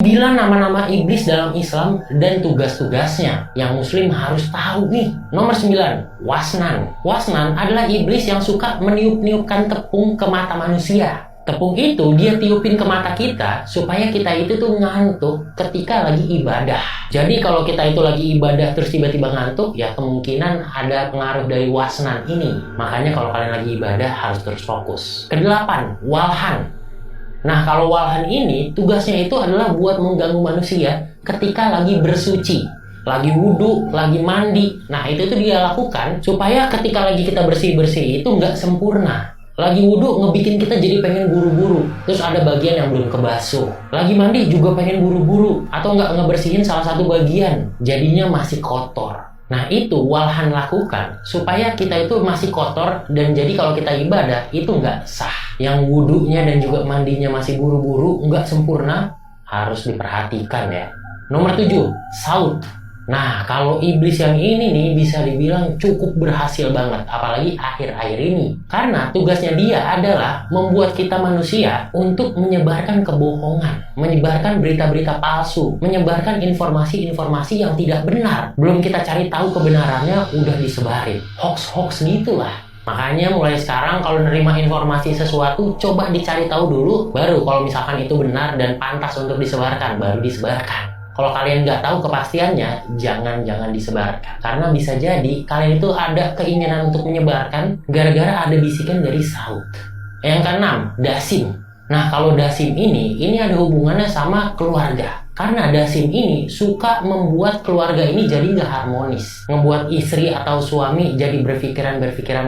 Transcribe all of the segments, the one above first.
9 nama-nama iblis dalam Islam dan tugas-tugasnya yang muslim harus tahu nih. Nomor 9, Wasnan. Wasnan adalah iblis yang suka meniup-niupkan tepung ke mata manusia. Tepung itu dia tiupin ke mata kita supaya kita itu tuh ngantuk ketika lagi ibadah. Jadi kalau kita itu lagi ibadah terus tiba-tiba ngantuk, ya kemungkinan ada pengaruh dari wasnan ini. Makanya kalau kalian lagi ibadah harus terus fokus. Kedelapan, walhan. Nah kalau walhan ini tugasnya itu adalah buat mengganggu manusia ketika lagi bersuci, lagi wudhu, lagi mandi. Nah itu tuh dia lakukan supaya ketika lagi kita bersih-bersih itu nggak sempurna. Lagi wudhu ngebikin kita jadi pengen buru-buru, terus ada bagian yang belum kebasuh. Lagi mandi juga pengen buru-buru, atau nggak ngebersihin salah satu bagian, jadinya masih kotor. Nah itu walhan lakukan supaya kita itu masih kotor, dan jadi kalau kita ibadah itu nggak sah. Yang wudhunya dan juga mandinya masih buru-buru, nggak sempurna, harus diperhatikan ya. Nomor 7, saut. Nah, kalau iblis yang ini nih bisa dibilang cukup berhasil banget, apalagi akhir-akhir ini. Karena tugasnya dia adalah membuat kita manusia untuk menyebarkan kebohongan, menyebarkan berita-berita palsu, menyebarkan informasi-informasi yang tidak benar. Belum kita cari tahu kebenarannya, udah disebarin. Hoax-hoax gitulah. Makanya mulai sekarang kalau nerima informasi sesuatu, coba dicari tahu dulu, baru kalau misalkan itu benar dan pantas untuk disebarkan, baru disebarkan. Kalau kalian nggak tahu kepastiannya, jangan disebarkan. Karena bisa jadi kalian itu ada keinginan untuk menyebarkan gara-gara ada bisikan dari saut. Yang keenam, dasim. Nah kalau dasim ini ada hubungannya sama keluarga. Karena dasim ini suka membuat keluarga ini jadi nggak harmonis. Ngebuat istri atau suami jadi berpikiran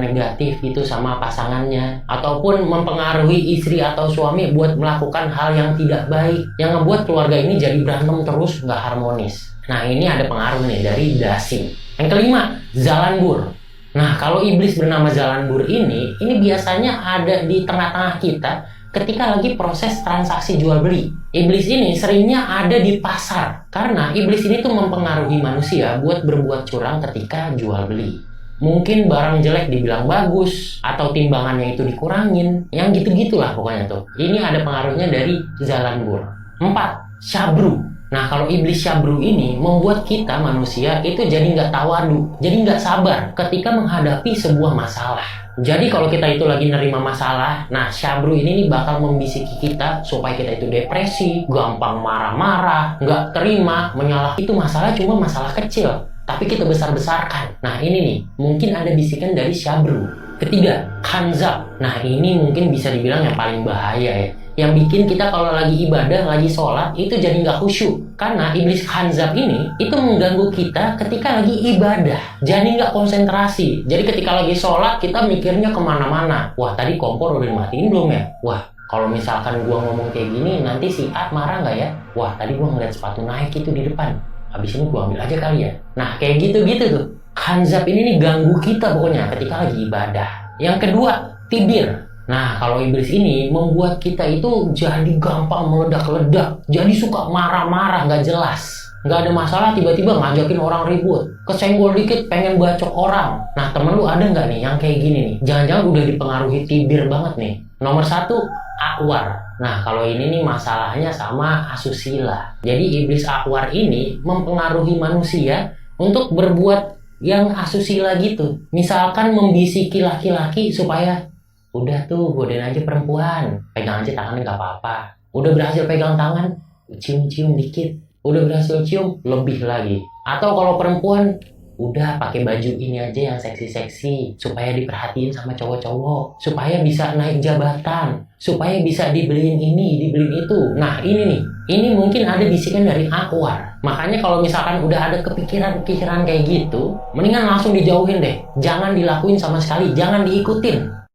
negatif gitu sama pasangannya. Ataupun mempengaruhi istri atau suami buat melakukan hal yang tidak baik. Yang ngebuat keluarga ini jadi berantem terus, nggak harmonis. Nah ini ada pengaruh nih dari dasim. Yang kelima, zalanbur. Nah kalau iblis bernama zalanbur ini biasanya ada di tengah-tengah kita ketika lagi proses transaksi jual beli. Iblis ini seringnya ada di pasar karena iblis ini tuh mempengaruhi manusia buat berbuat curang ketika jual beli. Mungkin barang jelek dibilang bagus atau timbangannya itu dikurangin, yang gitu-gitulah pokoknya tuh. Ini ada pengaruhnya dari zalanbur. 4, syabru. Nah kalau iblis syabru ini membuat kita manusia itu jadi nggak tawadu, jadi nggak sabar ketika menghadapi sebuah masalah. Jadi kalau kita itu lagi nerima masalah, nah syabru ini nih bakal membisiki kita supaya kita itu depresi, gampang marah-marah, nggak terima, menyalah. Itu masalah cuma masalah kecil, tapi kita besar-besarkan. Nah ini nih, mungkin ada bisikan dari syabru. Ketiga, khanzab. Nah ini mungkin bisa dibilang yang paling bahaya ya. Yang bikin kita kalau lagi ibadah, lagi sholat, itu jadi nggak khusyuk. Karena iblis khanzab ini, itu mengganggu kita ketika lagi ibadah. Jadi nggak konsentrasi. Jadi ketika lagi sholat, kita mikirnya kemana-mana. Wah, tadi kompor udah dimatiin belum ya? Wah, kalau misalkan gua ngomong kayak gini, nanti si A marah nggak ya? Wah, tadi gua ngeliat sepatu naik itu di depan. Habis ini gua ambil aja kali ya. Nah, kayak gitu-gitu tuh. Khanzab ini nih ganggu kita pokoknya ketika lagi ibadah. Yang kedua, tibir. Nah, kalau iblis ini membuat kita itu jadi gampang meledak-ledak, jadi suka marah-marah, nggak jelas. Nggak ada masalah, tiba-tiba ngajakin orang ribut. Kesenggol dikit, pengen bacok orang. Nah, temen lu ada nggak nih yang kayak gini nih? Jangan-jangan udah dipengaruhi tibir banget nih. Nomor 1, akwar. Nah, kalau ini nih masalahnya sama asusila. Jadi, iblis akwar ini mempengaruhi manusia untuk berbuat yang asusila gitu. Misalkan membisiki laki-laki supaya udah tuh, godain aja perempuan. Pegang aja tangannya gak apa-apa. Udah berhasil pegang tangan, cium-cium dikit. Udah berhasil cium, lebih lagi. Atau kalau perempuan, udah pakai baju ini aja yang seksi-seksi. Supaya diperhatiin sama cowok-cowok. Supaya bisa naik jabatan. Supaya bisa dibeliin ini, dibeliin itu. Nah ini nih, ini mungkin ada bisikan dari akwar. Makanya kalau misalkan udah ada kepikiran-pikiran kayak gitu, mendingan langsung dijauhin deh. Jangan dilakuin sama sekali, jangan diikutin.